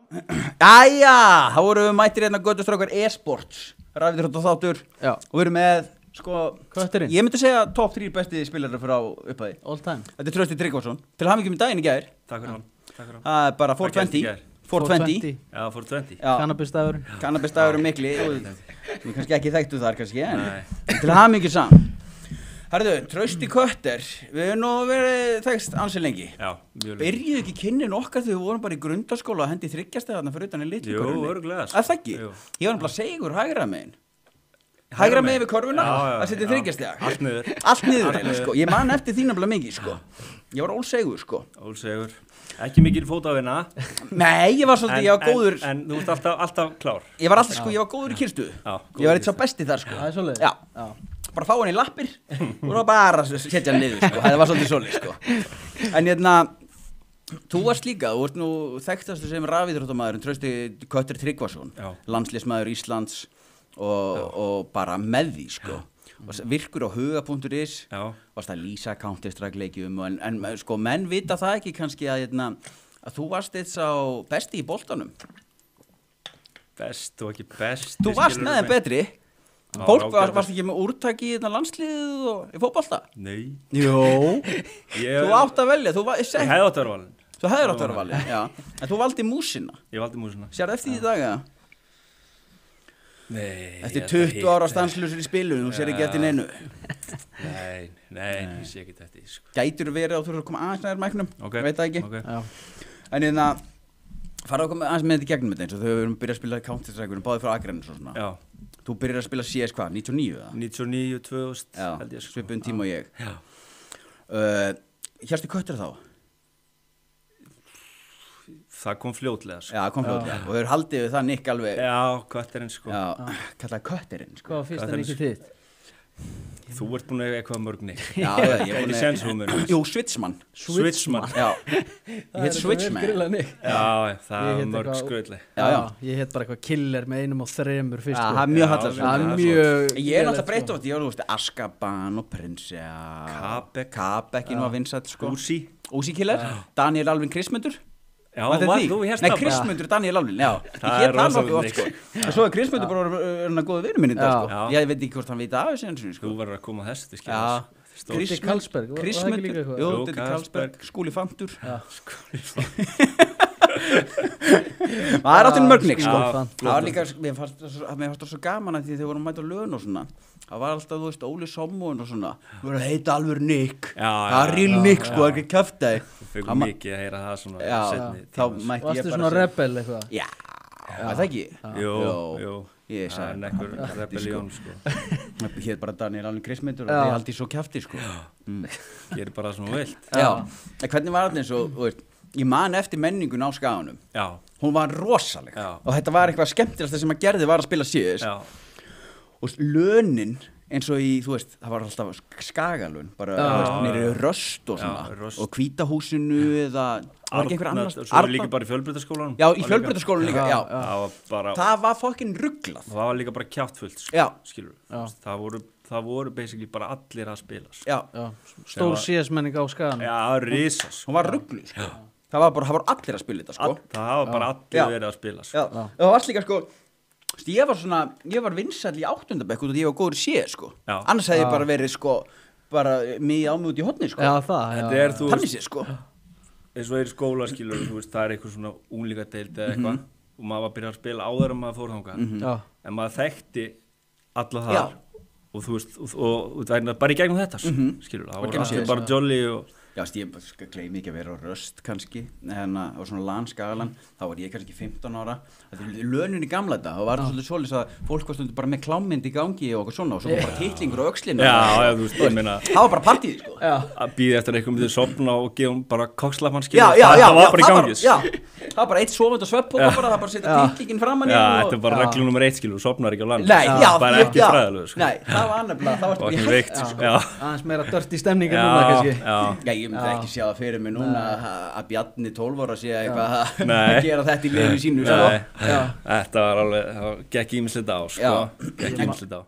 Jæja, þá vorum við mættir hérna göttustrákar e-sports Rafíþrótta þáttur og við erum með, sko, Kötturinn. ég myndi segja top 3 besti spilarar frá upphæði. All time. Þetta er Trausti Tryggvason, til hamingju með daginn í gær. Takk fyrir hann. Það er bara 420. 420. Já, 420. Kannabisdagurinn. Kannabisdagurinn mikli. Við kannski ekki þekktu þar kannski, en til hamingju saman. Herðu, Trausti Kötter, við hefum nú verið þekkst ansi lengi. Já, mjög lengi. Byrjuðu ekki kynnin okkar þegar við vorum bara í grundaskóla og hendi þryggjastæðarna fyrir utan í litlukorfunni? Jú, örugglega. Það ekki? Jú. Ég var nefnilega segur hægra megin. Hægra megin við korfuna, það setið þryggjastæðar. Allt niður. Allt niður, sko. Ég man eftir því nefnilega mikið, sko. Ég var ólsegur, sko. Ólsegur. Ekki mikil fótavinna. Nei, ég var svolítið, ég var góður. En þú ert alltaf klár. Ég var alltaf, sko, ég var góður í kyrstuðu. Já, Ég var eitt sá besti þar, sko. Það er svoleiðis. Já. Bara fá hann í lappir og bara setja hann niður, sko. Það var svolítið svoleiðis, sko. En hérna, þú varst líka, þú ert nú þekktastu sem rafíþróttamaðurinn Trausti Kötter Tryggvason, landsliðsmaður Íslands og bara með því, sko. Virkur á huga.is, varst að lýsa Counter-Strike leikjum en sko, menn vita það ekki kannski að þú varst eitt sá besti í boltanum. Best og ekki best. Þú varst með þeim betri. Fólk varst ekki með úrtaki í landsliðið og í fótbolta? Nei. Jó. Þú átt að velja. Ég hefði átt að vera valinn. Þú hefðir átt að vera valinn, já. En þú valdi músina. Ég valdi músina. Sérðu eftir því í dag, eða? Nei. Eftir 20 ára stanslausir í spilun, þú sér ekki eftir neinu. Nei, ég sé ekki þetta í, sko. Gætur verið að þú eru að koma aðeins nær mæknum, veit það ekki. Okay. En hérna, fara að koma aðeins með þetta í gegnum þetta eins og þau erum byrjað að spila Counter-Strike, báðið frá Akranes og svona. Já. Þú byrjar að spila CS hvað, 99 eða? 99, 2000, held ég. Já, svipun tíma og ég. Já. Hérstu Kötter þá? Það kom fljótlega, sko. Já, kom fljótlega. Og þau eru haldið við það nikk alveg. Já, Kötterinn, sko. Já, kallaði Kötterinn, sko. Hvað var fyrst en ekki þitt? Þú ert búin að eiga eitthvað mörg nick. Já, ég er búin Ekki sénshúmur. Jú, Switchman. Switchman. Já, ég heit Switchman. Já, það er mörg skröðli. Já, ég heit bara eitthvað killer með 1 og 3 fyrst. Já, það er mjög hallar. Það er mjög... Ég er náttúrulega breytt oft, ég var, þú veist, Azkaban og Prinsja. Kabek, nú að vinsætt, sko. Uzi Killer. Daniel Alvin Krismundur. Já, þú hérst það. Nei, Krismundur Daniel Alvin, já. Ég hét hann nokkuð oft, sko. En svo er Krismundur bara góða vinur minn í dag, sko. Ég veit ekki hvort hann veit af þessu eins og, sko. Þú verður að koma að þessu, skilja. Diddi Karlsberg, var það ekki líka eitthvað? Jú, Diddi Karlsberg, Skúli Fantur. Skúli Fantur. Það er áttinn mörgnik, sko. Það var líka, mér fannst það svo gaman að því þegar vorum mæta á lögun og svona. Það var alltaf, þú veist, Óli Sommóin og svona. Þú verður að heita alveg Nick. Það er real Nick, sko, það er ekki kæftæði. Þú fegum mikið að heyra það svona setni. Þá mætti ég bara... Varstu svona rebel eitthvað? Já, það ekki? Jú. Ég sagði nekkur rebellion, sko. Ég heit bara Daniel Alvin Krismundur og ég haldi svo kæfti, sko. Ég er bara svona vilt. Já, en hvernig var þetta eins og, þú veist, ég man eftir menningun á Skaganum. Já. Hún var rosaleg. Og þetta var eitthvað skemmtilegast sem að gerði var að spila CS. Já. Og lönin eins og í, þú veist, það var alltaf Skagalön, bara nýri Röst og svona, og Hvítahúsinu eða, var ekki einhver annars? Svo er líka bara í Fjölbrautaskólanum. Já, í Fjölbrautaskólanum líka, já. Það var fucking ruglað. Það var líka bara kjáttfullt, skilur. Það voru basically bara allir að spila. Já. Stór CS-menning á Skaganum. Já, risas. Hún var ruggluð, sko. Það voru allir að spila þetta, sko. Það var bara allir verið að spila, sko. Já, það var líka, sko, ég var vinsæll í 8. bekk út og ég var góður í CS, sko. Annars hefði ég bara verið, sko, bara mig á mig út í horni, sko. Já, það. Þannig sé, sko. Eins og er í skóla, skilur, þú veist, það er eitthvað svona unglingadeild eða eitthvað og maður var að byrja að spila áður en maður fór þangað. En maður þekkti alla þar og þú veist, og það er bara í gegnum þetta, skilur. Það voru allir bara jolly og... Já, ég gleymi ekki að vera á Röst kannski, og svona LAN Skagalan, þá var ég kannski 15 ára. Þetta er lönin í gamla þetta, og var það svolítið svolítið að fólk var stundum bara með klámynd í gangi og eitthvað svona, og svo bara titlingur á öxlinu. Já, þú veist, ég meina... Það var bara partíð, sko. Að býða eftir eitthvað myndið sopna og gefa bara kokslappan, skilur. Já, það var bara í gangi. Já, það var bara eitt sofandi og svefnpoka bara, það bara setja titlingin framan í. Já, þetta er bara reglum nummer 1, skilur, sopnar ekki á land. Nei, já, bara ekki fræðilegu, sko. Nei, það var annafnilega, það varst bara veikt, sko. Aðeins meira dört í stemningu núna, kannski. Já, ég myndi ekki sjá það fyrir mig núna að Bjarni 12 ára sé eitthvað að gera þetta í liðinu sínu, sko. Þetta var alveg, það gekk ýmislegt á, sko. Gekk ýmislegt á.